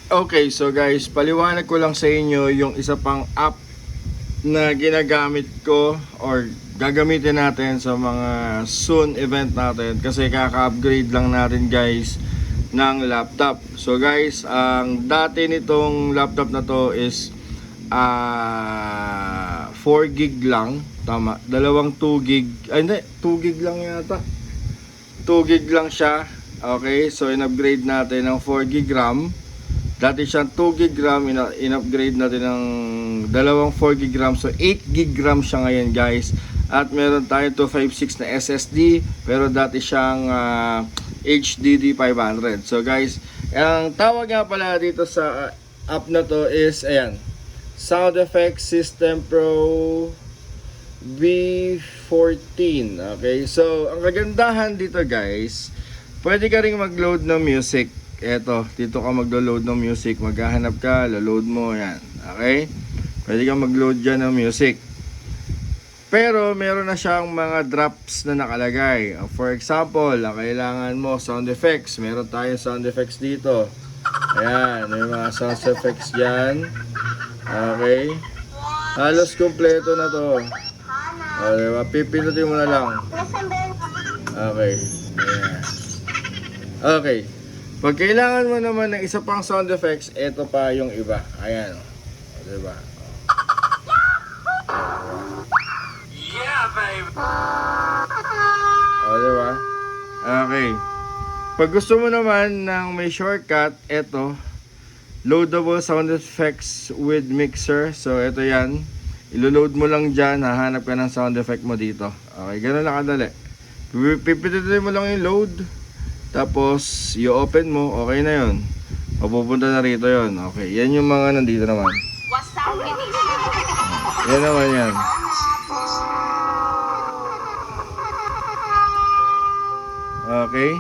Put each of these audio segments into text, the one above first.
Okay, so guys, paliwanag ko lang sa inyo yung isa pang app na ginagamit ko or gagamitin natin sa mga soon event natin kasi kaka-upgrade lang natin guys ng laptop. So guys, ang dati nitong laptop na to is 4 gig lang, tama, dalawang 2 gig, ay hindi, 2 gig lang yata, 2 gig lang siya. Okay, so in-upgrade natin ng 4 gig RAM. Dati siyang 2 gig RAM, in-upgrade natin ng dalawang 4 gig RAM. So 8 gig RAM siya ngayon guys. At meron tayong 256 na SSD, pero dati siyang HDD 500. So guys, ang tawag nga pala dito sa app na to is, ayan, Sound Effects System Pro V14. Okay, so ang kagandahan dito guys, pwede ka ring mag-load ng music. Eto, dito ka maglo-load ng music, maghahanap ka, lo-load mo, yan. Okay? Pwede kang mag-load dyan ng music. Pero meron na siyang mga drops na nakalagay. For example, ang kailangan mo sound effects, meron tayong sound effects dito. Ayan, may mga sound effects dyan. Okay? Halos kumpleto na to. O, diba? Pipindutin mo na lang. Okay. Ayan. Okay. Pag kailangan mo naman ng isa pang sound effects, ito pa yung iba. Ayan. O, diba? Yeah, baby. O, diba? Okay. Pag gusto mo naman ng may shortcut, ito. Loadable sound effects with mixer. So, ito yan. Ilo-load mo lang dyan. Hahanap ka ng sound effect mo dito. Okay, ganun lang kadali. Pipindutin mo lang yung load. Tapos, i-open mo, okay na yun. Mapupunta na rito yun. Okay, yan yung mga nandito naman. Yan naman yan. Okay.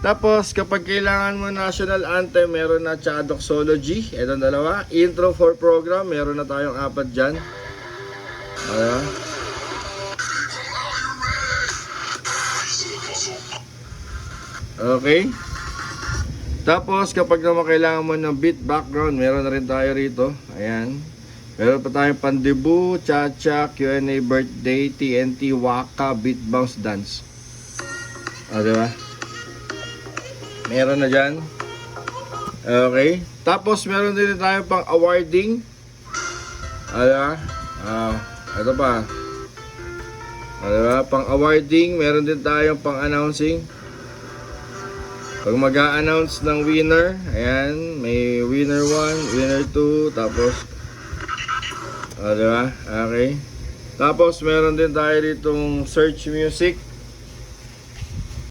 Tapos, kapag kailangan mo national anthem, meron na tsaka doxology. Itong dalawa. Intro for program, meron na tayong 4 dyan. Ayan. Okay. Tapos kapag naman kailangan mo ng beat background, meron na rin tayo rito. Ayan. Meron pa tayong Pandebu, Cha-Cha, Q&A, Birthday, TNT, Waka, Beat Bounce, Dance. O, diba? Meron na dyan. Okay. Tapos meron din tayo pang awarding. Diba? Ito pa. O, diba? Pang awarding, meron din tayong pang announcing. Pag mag-a-announce ng winner, ayan, may winner 1, winner 2, tapos, diba? Okay. Tapos, meron din tayo ditong search music.